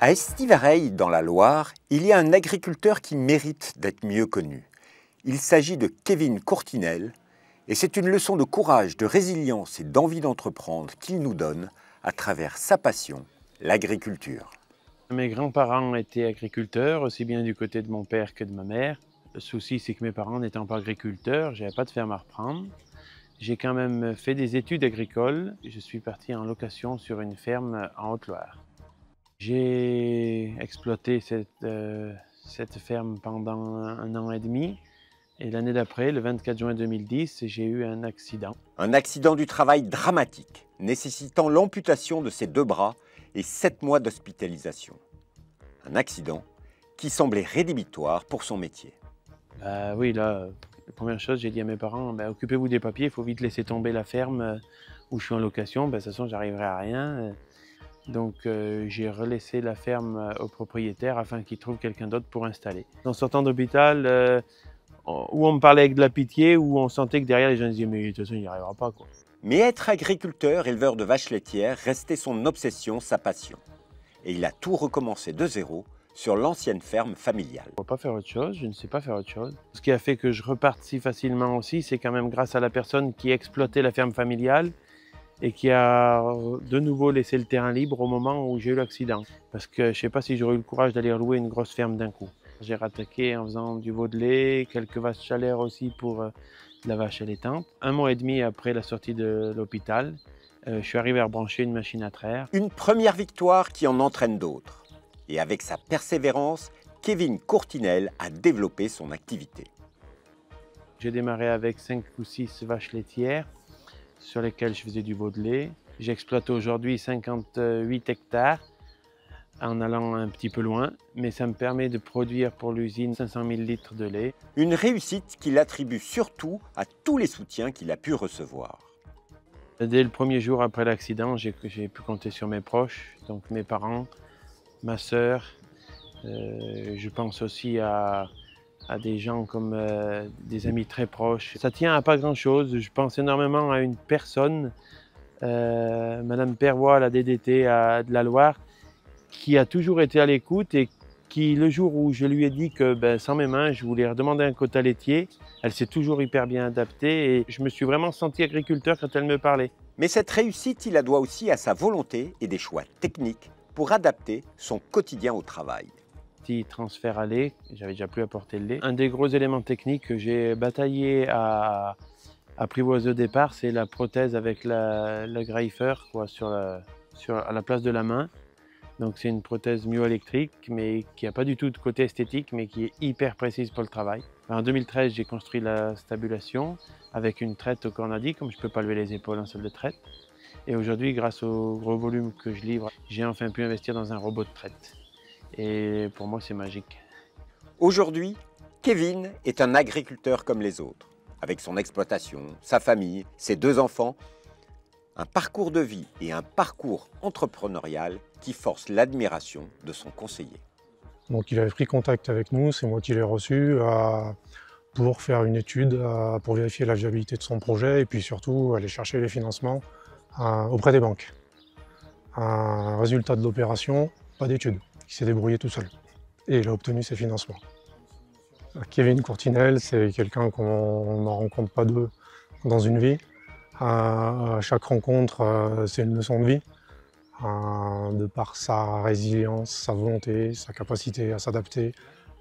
À Estivareille, dans la Loire, il y a un agriculteur qui mérite d'être mieux connu. Il s'agit de Kevin Courtinel, et c'est une leçon de courage, de résilience et d'envie d'entreprendre qu'il nous donne à travers sa passion, l'agriculture. Mes grands-parents étaient agriculteurs, aussi bien du côté de mon père que de ma mère. Le souci, c'est que mes parents n'étant pas agriculteurs, j'avais pas de ferme à reprendre. J'ai quand même fait des études agricoles. Je suis parti en location sur une ferme en Haute-Loire. J'ai exploité cette ferme pendant un an et demi. Et l'année d'après, le 24 juin 2010, j'ai eu un accident. Un accident du travail dramatique, nécessitant l'amputation de ses 2 bras et 7 mois d'hospitalisation. Un accident qui semblait rédhibitoire pour son métier. Oui, là, la première chose, j'ai dit à mes parents, occupez-vous des papiers, il faut vite laisser tomber la ferme où je suis en location, de toute façon, j'arriverai à rien. Donc, j'ai relaissé la ferme au propriétaire afin qu'il trouve quelqu'un d'autre pour installer. En sortant d'hôpital, où on me parlait avec de la pitié, où on sentait que derrière les gens disaient « mais de toute façon, il n'y arrivera pas, quoi ». Mais être agriculteur, éleveur de vaches laitières, restait son obsession, sa passion. Et il a tout recommencé de zéro sur l'ancienne ferme familiale. Je ne peux pas faire autre chose, je ne sais pas faire autre chose. Ce qui a fait que je reparte si facilement aussi, c'est quand même grâce à la personne qui exploitait la ferme familiale et qui a de nouveau laissé le terrain libre au moment où j'ai eu l'accident. Parce que je ne sais pas si j'aurais eu le courage d'aller louer une grosse ferme d'un coup. J'ai rattaqué en faisant du veau de lait, quelques vaches chalaires aussi pour de la vache allaitante. 1 mois et demi après la sortie de l'hôpital, je suis arrivé à rebrancher une machine à traire. Une première victoire qui en entraîne d'autres. Et avec sa persévérance, Kevin Courtinel a développé son activité. J'ai démarré avec 5 ou 6 vaches laitières sur lesquelles je faisais du veau de lait. J'exploite aujourd'hui 58 hectares en allant un petit peu loin, mais ça me permet de produire pour l'usine 500 000 litres de lait. Une réussite qu'il attribue surtout à tous les soutiens qu'il a pu recevoir. Dès le premier jour après l'accident, j'ai pu compter sur mes proches, donc mes parents, ma sœur. Je pense aussi à des gens comme des amis très proches. Ça tient à pas grand-chose. Je pense énormément à une personne, Madame Pervois, la DDT de la Loire, qui a toujours été à l'écoute et qui, le jour où je lui ai dit que sans mes mains, je voulais redemander un quota laitier, elle s'est toujours hyper bien adaptée et je me suis vraiment senti agriculteur quand elle me parlait. Mais cette réussite, il la doit aussi à sa volonté et des choix techniques pour adapter son quotidien au travail. Petit transfert à lait, j'avais déjà plus à porter le lait. Un des gros éléments techniques que j'ai bataillé à apprivoiser au départ, c'est la prothèse avec le greifer à la place de la main. Donc c'est une prothèse myoélectrique, mais qui n'a pas du tout de côté esthétique, mais qui est hyper précise pour le travail. En 2013, j'ai construit la stabulation avec une traite au cornadi, comme je ne peux pas lever les épaules en salle de traite. Et aujourd'hui, grâce au gros volume que je livre, j'ai enfin pu investir dans un robot de traite. Et pour moi, c'est magique. Aujourd'hui, Kevin est un agriculteur comme les autres, avec son exploitation, sa famille, ses 2 enfants, un parcours de vie et un parcours entrepreneurial qui force l'admiration de son conseiller. Donc il avait pris contact avec nous, c'est moi qui l'ai reçu pour faire une étude, pour vérifier la viabilité de son projet et puis surtout aller chercher les financements auprès des banques. Un résultat de l'opération, pas d'étude, il s'est débrouillé tout seul et il a obtenu ses financements. Kevin Courtinel, c'est quelqu'un qu'on n'en rencontre pas 2 dans une vie. À chaque rencontre, c'est une leçon de vie, de par sa résilience, sa volonté, sa capacité à s'adapter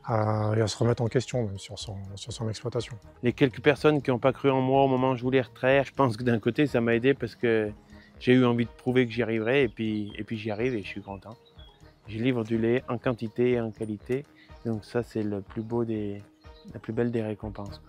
et à se remettre en question même sur son exploitation. Les quelques personnes qui n'ont pas cru en moi au moment où je voulais retraire, je pense que d'un côté ça m'a aidé parce que j'ai eu envie de prouver que j'y arriverais et puis j'y arrive et je suis content. Je livre du lait en quantité et en qualité, donc ça c'est la plus belle des récompenses.